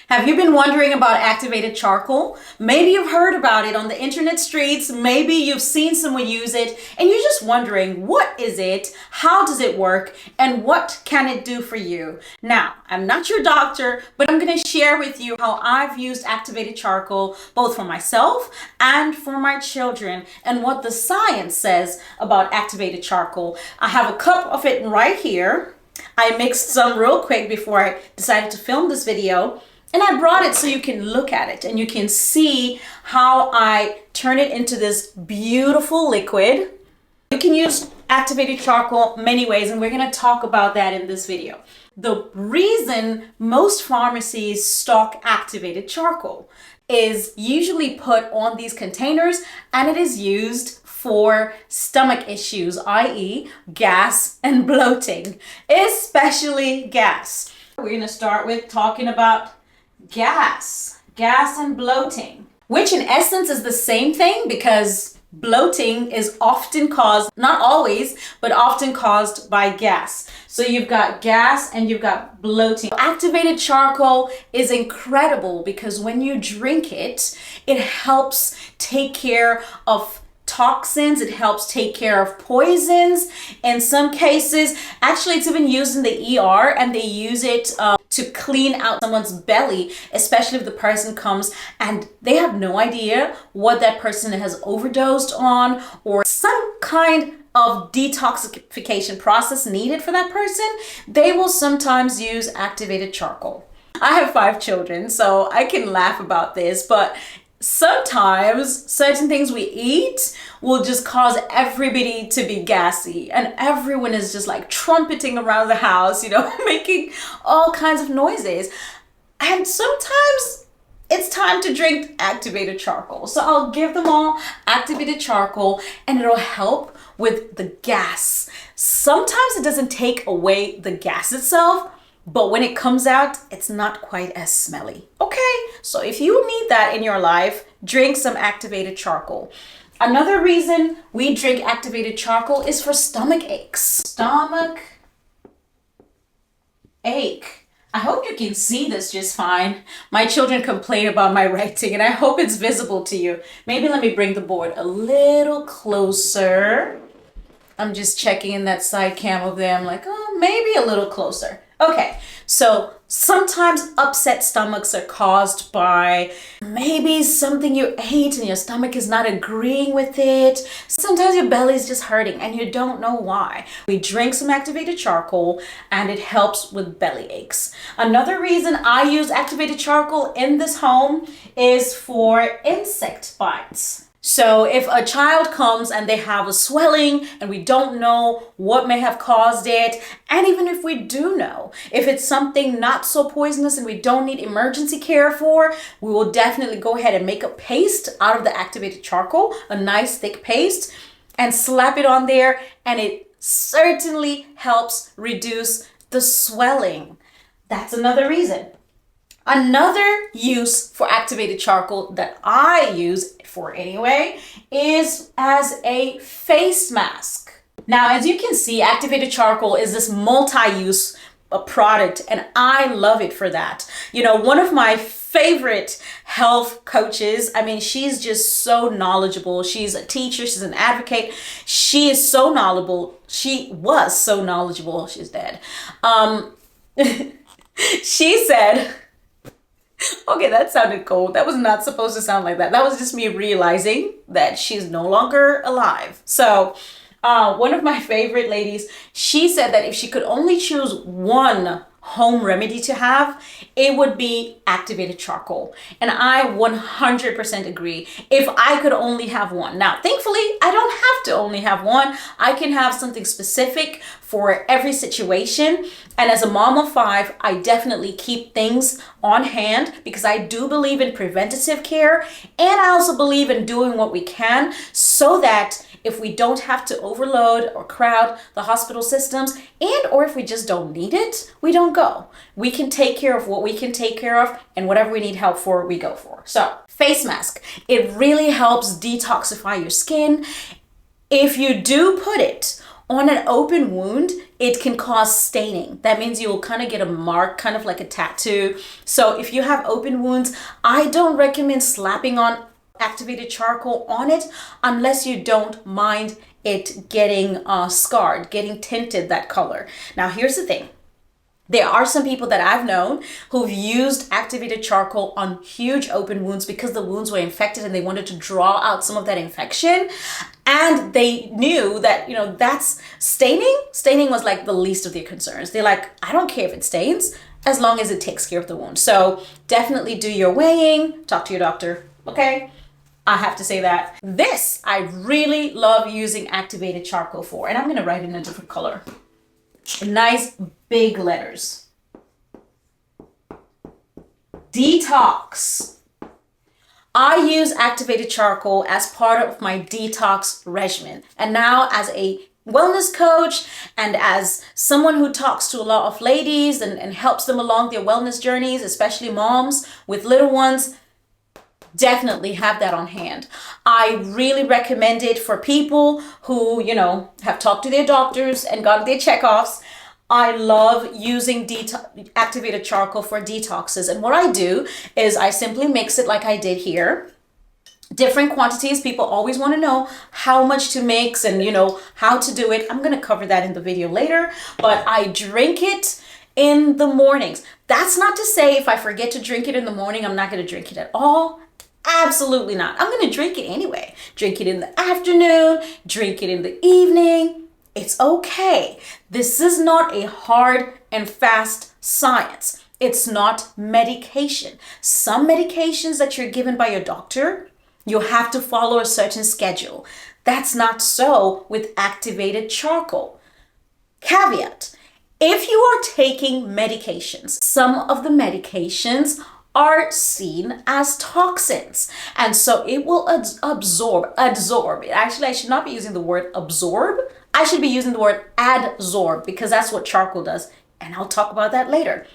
Have you been wondering about activated charcoal? Maybe you've heard about it on the internet streets, maybe you've seen someone use it, and you're just wondering, what is it, how does it work, and what can it do for you? Now, I'm not your doctor, but I'm going to share with you how I've used activated charcoal, both for myself and for my children, and what the science says about activated charcoal. I have a cup of it right here. I mixed some real quick before I decided to film this video. And I brought it so you can look at it and you can see how I turn it into this beautiful liquid. You can use activated charcoal many ways, and we're going to talk about that in this video. The reason most pharmacies stock activated charcoal is usually put on these containers, and it is used for stomach issues, i.e. gas and bloating, especially gas. We're going to start with talking about gas and bloating, which in essence is the same thing, because bloating is often caused, not always, but often caused by gas. So you've got gas and you've got bloating. Activated charcoal is incredible because when you drink it, it helps take care of toxins, it helps take care of poisons. In some cases, actually it's even used in the ER, and they use it to clean out someone's belly, especially if the person comes and they have no idea what that person has overdosed on, or some kind of detoxification process needed for that person. They will sometimes use activated charcoal. I have 5 children, so I can laugh about this, but sometimes certain things we eat will just cause everybody to be gassy, and everyone is just like trumpeting around the house, making all kinds of noises. And sometimes it's time to drink activated charcoal. So I'll give them all activated charcoal, and it'll help with the gas. Sometimes it doesn't take away the gas itself, but when it comes out, it's not quite as smelly. Okay, so if you need that in your life, drink some activated charcoal. Another reason we drink activated charcoal is for stomach aches. Stomach ache. I hope you can see this just fine. My children complain about my writing, and I hope it's visible to you. Maybe let me bring the board a little closer. I'm just checking in that side cam of them, like, oh, maybe a little closer. Okay, so sometimes upset stomachs are caused by maybe something you ate and your stomach is not agreeing with it. Sometimes your belly is just hurting and you don't know why. We drink some activated charcoal and it helps with belly aches. Another reason I use activated charcoal in this home is for insect bites. So if a child comes and they have a swelling and we don't know what may have caused it, and even if we do know, if it's something not so poisonous and we don't need emergency care for, we will definitely go ahead and make a paste out of the activated charcoal, a nice thick paste, and slap it on there, and it certainly helps reduce the swelling. That's another reason. Another use for activated charcoal that I use for anyway is as a face mask. Now, as you can see, activated charcoal is this multi-use product, and I love it for that. One of my favorite health coaches, she's just so knowledgeable. She's a teacher, she's an advocate. She is so knowledgeable. She was so knowledgeable. She's dead. She said, okay, that sounded cold. That was not supposed to sound like that. That was just me realizing that she's no longer alive. So one of my favorite ladies, she said that if she could only choose one home remedy to have, it would be activated charcoal. And I 100% agree. If I could only have one. Now, thankfully, I don't have to only have one. I can have something specific for every situation. And as a mom of 5, I definitely keep things on hand because I do believe in preventative care. And I also believe in doing what we can so that if we don't have to overload or crowd the hospital systems, or if we just don't need it, we don't go. We can take care of what we can take care of, and whatever we need help for, we go for. So, face mask. It really helps detoxify your skin. If you do put it On an open wound, it can cause staining. That means you'll kind of get a mark, kind of like a tattoo. So if you have open wounds, I don't recommend slapping on activated charcoal on it unless you don't mind it getting scarred, getting tinted that color. Now, here's the thing. There are some people that I've known who've used activated charcoal on huge open wounds because the wounds were infected and they wanted to draw out some of that infection. And they knew that, that's staining. Staining was like the least of their concerns. They're like, I don't care if it stains as long as it takes care of the wound. So definitely do your weighing, talk to your doctor, okay? I have to say that. This I really love using activated charcoal for, and I'm gonna write it in a different color. Nice big letters. Detox. I use activated charcoal as part of my detox regimen. And now as a wellness coach and as someone who talks to a lot of ladies and helps them along their wellness journeys, especially moms with little ones, definitely have that on hand. I really recommend it for people who, have talked to their doctors and gotten their checkoffs. I love using activated charcoal for detoxes. And what I do is I simply mix it like I did here. Different quantities. People always want to know how much to mix and, how to do it. I'm going to cover that in the video later, but I drink it in the mornings. That's not to say if I forget to drink it in the morning, I'm not going to drink it at all. Absolutely not. I'm going to drink it anyway. Drink it in the afternoon, drink it in the evening. It's okay. This is not a hard and fast science. It's not medication. Some medications that you're given by your doctor, you have to follow a certain schedule. That's not so with activated charcoal. Caveat, if you are taking medications, some of the medications are seen as toxins. And so it will absorb. Actually, I should not be using the word absorb. I should be using the word adsorb because that's what charcoal does. And I'll talk about that later.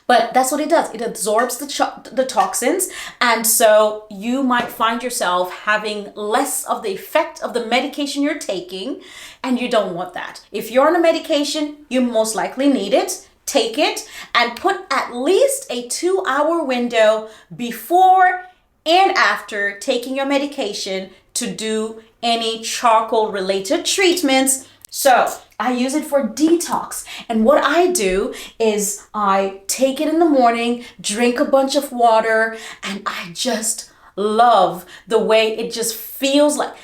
But that's what it does. It absorbs the toxins. And so you might find yourself having less of the effect of the medication you're taking. And you don't want that. If you're on a medication, you most likely need it. Take it and put at least a 2-hour window before and after taking your medication to do any charcoal related treatments. So I use it for detox. And what I do is I take it in the morning, drink a bunch of water, and I just love the way it just feels like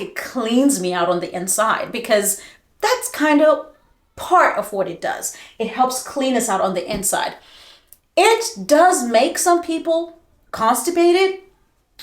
it cleans me out on the inside, because that's kind of part of what it does. It helps clean us out on the inside. It does make some people constipated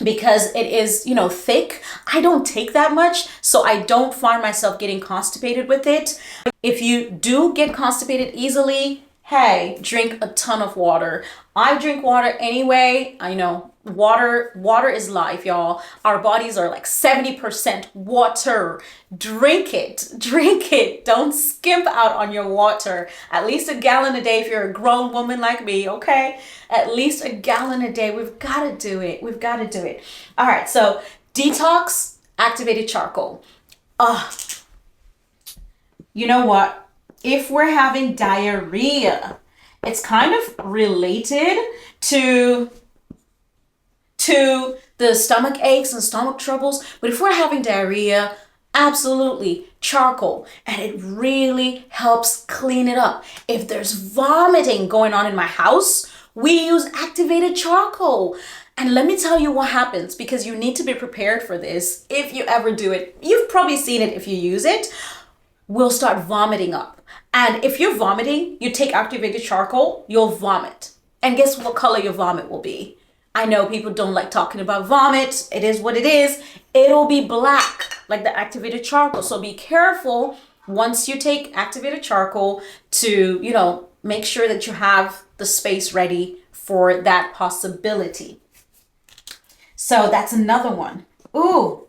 because it is, thick. I don't take that much, so I don't find myself getting constipated with it. If you do get constipated easily, hey, drink a ton of water. I drink water anyway. I know water is life, y'all. Our bodies are like 70% water. Drink it. Don't skimp out on your water. At least a gallon a day if you're a grown woman like me, okay? At least a gallon a day. We've got to do it. All right, so detox, activated charcoal. You know what? If we're having diarrhea, it's kind of related to the stomach aches and stomach troubles. But if we're having diarrhea, absolutely charcoal. And it really helps clean it up. If there's vomiting going on in my house, we use activated charcoal. And let me tell you what happens, because you need to be prepared for this if you ever do it. You've probably seen it if you use it. We'll start vomiting up. And if you're vomiting, you take activated charcoal, you'll vomit. And guess what color your vomit will be? I know people don't like talking about vomit. It is what it is. It'll be black, like the activated charcoal. So be careful once you take activated charcoal to, make sure that you have the space ready for that possibility. So that's another one. Ooh.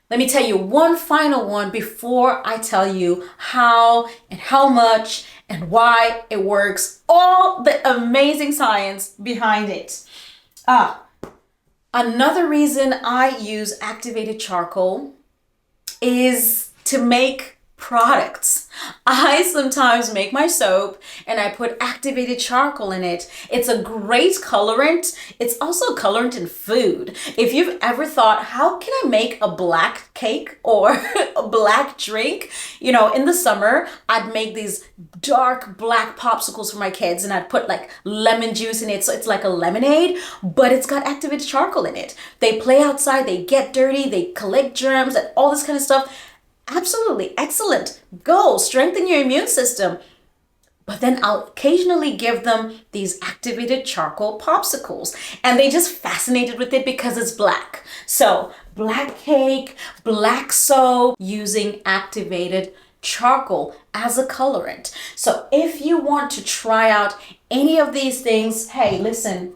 Let me tell you one final one before I tell you how and how much and why it works. All the amazing science behind it. Another reason I use activated charcoal is to make products. I sometimes make my soap and I put activated charcoal in it. It's a great colorant. It's also a colorant in food. If you've ever thought, how can I make a black cake or a black drink? You know, in the summer, I'd make these dark black popsicles for my kids and I'd put like lemon juice in it. So it's like a lemonade, but it's got activated charcoal in it. They play outside, they get dirty, they collect germs and all this kind of stuff. Absolutely excellent. Go strengthen your immune system. But then I'll occasionally give them these activated charcoal popsicles and they just fascinated with it because it's black. So black cake, black soap using activated charcoal as a colorant. So if you want to try out any of these things, hey, listen,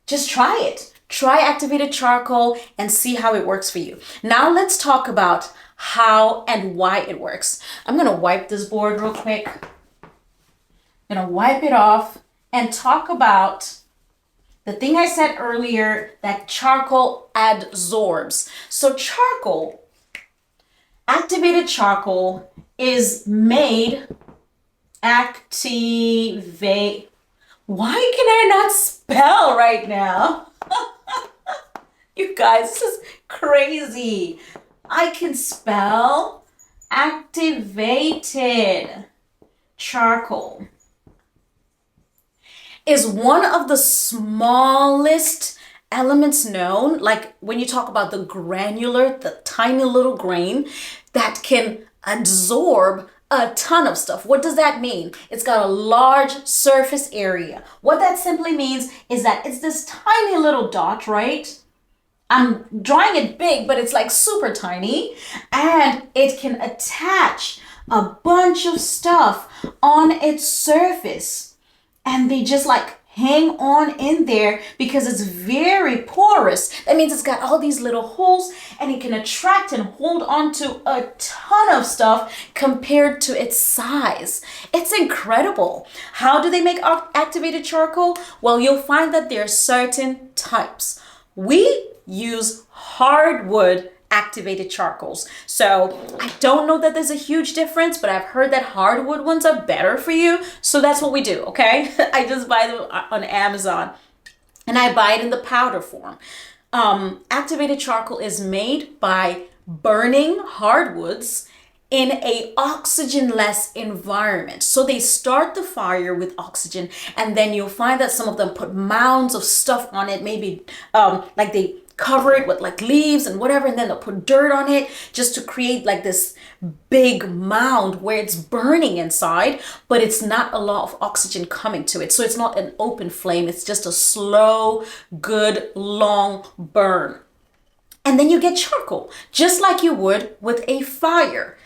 just try it. Try activated charcoal and see how it works for you. Now let's talk about how and why it works. I'm gonna wipe this board real quick. I'm gonna wipe it off and talk about the thing I said earlier that charcoal adsorbs. So charcoal, activated charcoal is made, activate. Why can I not spell right now? You guys, this is crazy. I can spell activated charcoal is one of the smallest elements known. Like when you talk about the granular, the tiny little grain that can absorb a ton of stuff. What does that mean? It's got a large surface area. What that simply means is that it's this tiny little dot, right? I'm drawing it big, but it's like super tiny, and it can attach a bunch of stuff on its surface, and they just like hang on in there because it's very porous. That means it's got all these little holes and it can attract and hold on to a ton of stuff compared to its size. It's incredible. How do they make activated charcoal? Well, you'll find that there are certain types. We use hardwood activated charcoals. So I don't know that there's a huge difference, but I've heard that hardwood ones are better for you. So that's what we do, okay? I just buy them on Amazon and I buy it in the powder form. Activated charcoal is made by burning hardwoods in a oxygen-less environment. So they start the fire with oxygen, and then you'll find that some of them put mounds of stuff on it, maybe like they cover it with like leaves and whatever, and then they'll put dirt on it just to create like this big mound where it's burning inside, but it's not a lot of oxygen coming to it. So it's not an open flame, it's just a slow, good, long burn. And then you get charcoal, just like you would with a fire.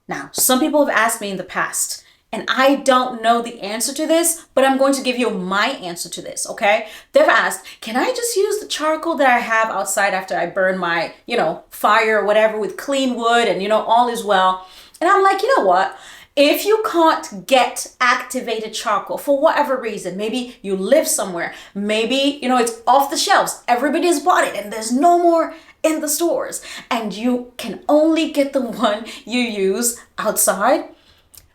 Now, some people have asked me in the past, and I don't know the answer to this, but I'm going to give you my answer to this, okay? They've asked, can I just use the charcoal that I have outside after I burn my, fire or whatever with clean wood and, all is well? And I'm like, you know what? If you can't get activated charcoal for whatever reason, maybe you live somewhere, maybe, it's off the shelves, everybody's bought it and there's no more in the stores, and you can only get the one you use outside.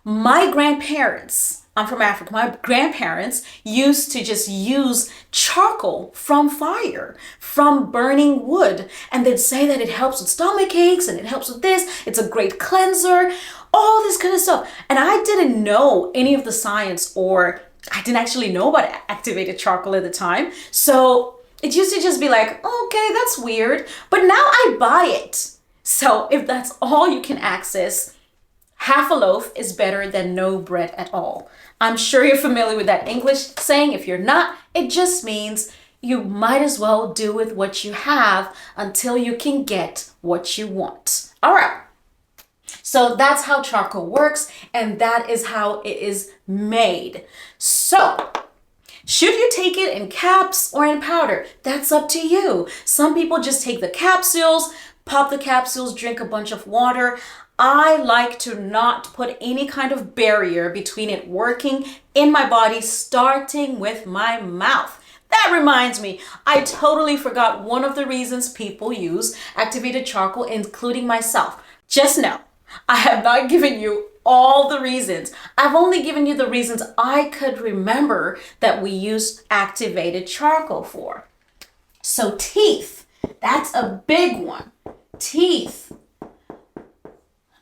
My grandparents, I'm from Africa, my grandparents used to just use charcoal from fire, from burning wood. And they'd say that it helps with stomach aches and it helps with this. It's a great cleanser, all this kind of stuff. And I didn't know any of the science, or I didn't actually know about activated charcoal at the time. So it used to just be like, okay, that's weird. But now I buy it. So if that's all you can access, half a loaf is better than no bread at all. I'm sure you're familiar with that English saying. If you're not, it just means you might as well do with what you have until you can get what you want. All right. So that's how charcoal works, and that is how it is made. So should you take it in caps or in powder? That's up to you. Some people just take the capsules, pop the capsules, drink a bunch of water. I like to not put any kind of barrier between it working in my body, starting with my mouth. That reminds me, I totally forgot one of the reasons people use activated charcoal, including myself. Just know, I have not given you all the reasons. I've only given you the reasons I could remember that we use activated charcoal for. So teeth, that's a big one. Teeth.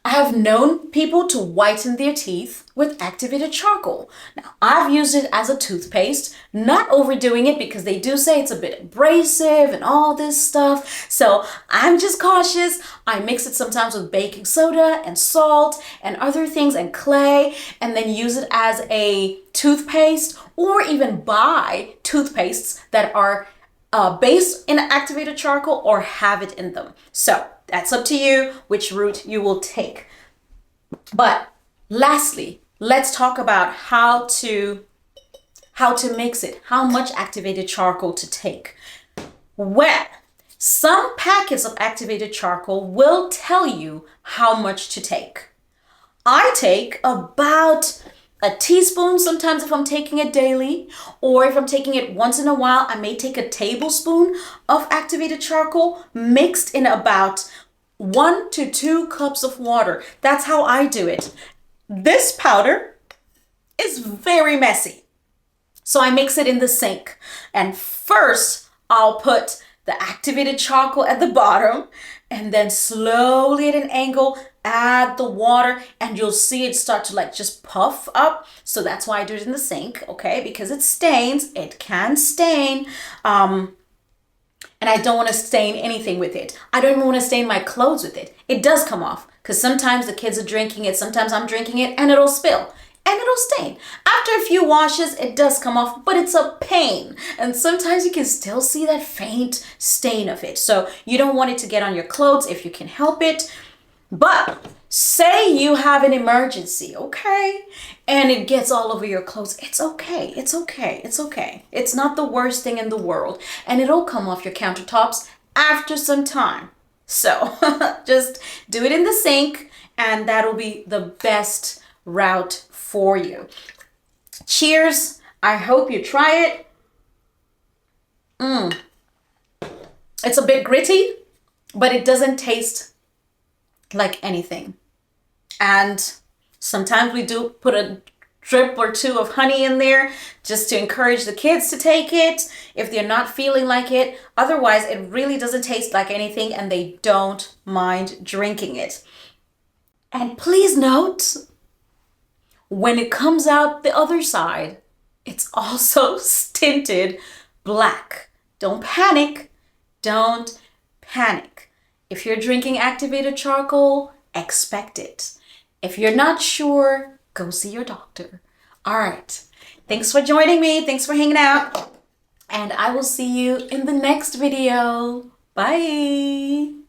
I have known people to whiten their teeth with activated charcoal. Now, I've used it as a toothpaste, not overdoing it because they do say it's a bit abrasive and all this stuff. So I'm just cautious. I mix it sometimes with baking soda and salt and other things and clay, and then use it as a toothpaste, or even buy toothpastes that are based in activated charcoal or have it in them. So that's up to you which route you will take. But lastly, let's talk about how to mix it, how much activated charcoal to take. Well, some packets of activated charcoal will tell you how much to take. I take about a teaspoon sometimes if I'm taking it daily, or if I'm taking it once in a while, I may take a tablespoon of activated charcoal mixed in about 1 to 2 cups of water. That's how I do it. This powder is very messy. So I mix it in the sink. And first, I'll put the activated charcoal at the bottom, and then slowly at an angle, add the water, and you'll see it start to like just puff up. So that's why I do it in the sink, okay? Because it stains, it can stain. And I don't want to stain anything with it. I don't even want to stain my clothes with it. It does come off because sometimes the kids are drinking it, sometimes I'm drinking it, and it'll spill. And it'll stain. After a few washes, it does come off, but it's a pain. And sometimes you can still see that faint stain of it. So you don't want it to get on your clothes if you can help it. But say you have an emergency, okay? And it gets all over your clothes. It's okay. It's okay. It's okay. It's not the worst thing in the world. And it'll come off your countertops after some time. So just do it in the sink, and that'll be the best route for you. Cheers. I hope you try it. It's a bit gritty, but it doesn't taste like anything. And sometimes we do put a drip or two of honey in there just to encourage the kids to take it if they're not feeling like it. Otherwise, it really doesn't taste like anything, and they don't mind drinking it. And please note, when it comes out the other side, it's also tinted black. Don't panic. Don't panic. If you're drinking activated charcoal, expect it. If you're not sure, go see your doctor. All right. Thanks for joining me. Thanks for hanging out. And I will see you in the next video. Bye.